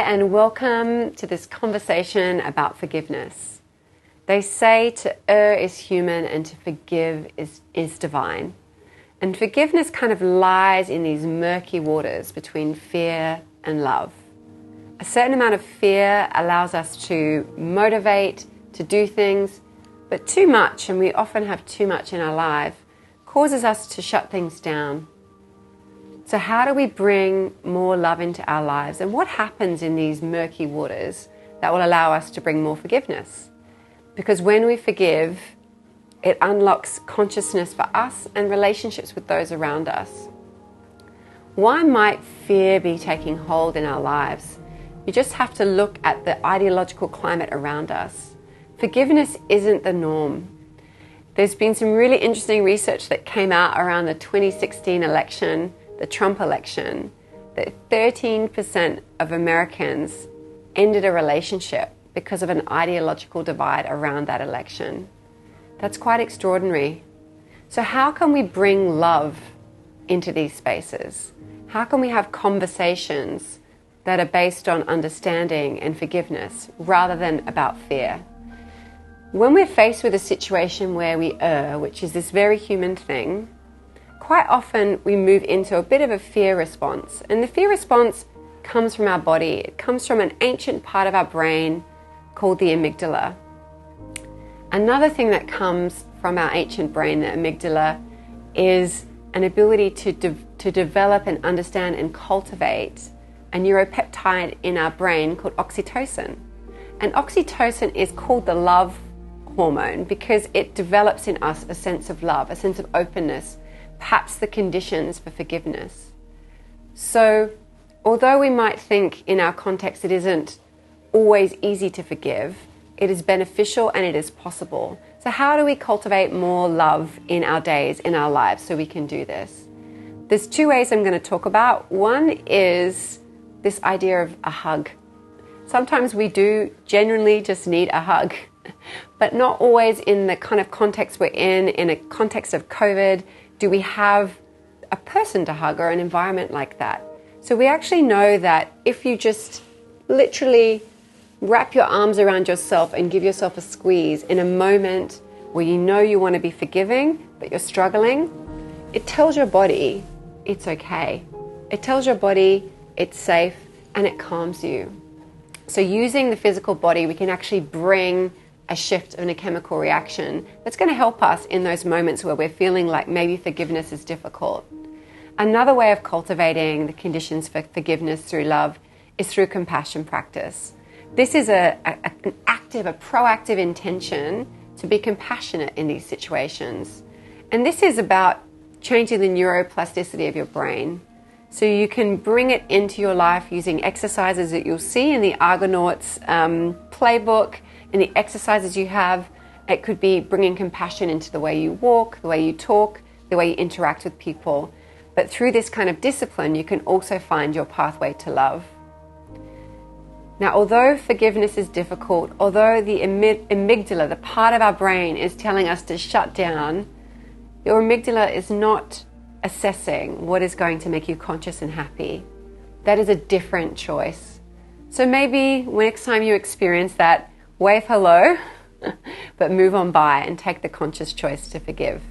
and welcome to this conversation about forgiveness. They say to err is human and to forgive is divine. And forgiveness kind of lies in these murky waters between fear and love. A certain amount of fear allows us to motivate, to do things, but too much, and we often have too much in our life, causes us to shut things down. So how do we bring more love into our lives? And what happens in these murky waters that will allow us to bring more forgiveness? Because when we forgive, it unlocks consciousness for us and relationships with those around us. Why might fear be taking hold in our lives? You just have to look at the ideological climate around us. Forgiveness isn't the norm. There's been some really interesting research that came out around the 2016 election, the Trump election, that 13% of Americans ended a relationship because of an ideological divide around that election. That's quite extraordinary. So how can we bring love into these spaces? How can we have conversations that are based on understanding and forgiveness rather than about fear? When we're faced with a situation where we err, which is this very human thing, quite often we move into a bit of a fear response. And the fear response comes from our body. It comes from an ancient part of our brain called the amygdala. Another thing that comes from our ancient brain, the amygdala, is an ability to develop and understand and cultivate a neuropeptide in our brain called oxytocin. And oxytocin is called the love hormone because it develops in us a sense of love, a sense of openness, perhaps the conditions for forgiveness. So although we might think in our context it isn't always easy to forgive, it is beneficial and it is possible. So how do we cultivate more love in our days, in our lives, so we can do this? There's two ways I'm going to talk about. One is this idea of a hug. Sometimes we do genuinely just need a hug, but not always in the kind of context we're in a context of COVID, do we have a person to hug or an environment like that. So we actually know that if you just literally wrap your arms around yourself and give yourself a squeeze in a moment where you know you want to be forgiving, but you're struggling, it tells your body it's okay. It tells your body it's safe and it calms you. So using the physical body, we can actually bring a shift in a chemical reaction that's going to help us in those moments where we're feeling like maybe forgiveness is difficult. Another way of cultivating the conditions for forgiveness through love is through compassion practice. This is an active, a proactive intention to be compassionate in these situations. And this is about changing the neuroplasticity of your brain. So you can bring it into your life using exercises that you'll see in the Argonauts playbook, in the exercises you have. It could be bringing compassion into the way you walk, the way you talk, the way you interact with people. But through this kind of discipline, you can also find your pathway to love. Now, although forgiveness is difficult, although the amygdala, the part of our brain, is telling us to shut down, your amygdala is not assessing what is going to make you conscious and happy. That is a different choice. So maybe next time you experience that, wave hello, but move on by and take the conscious choice to forgive.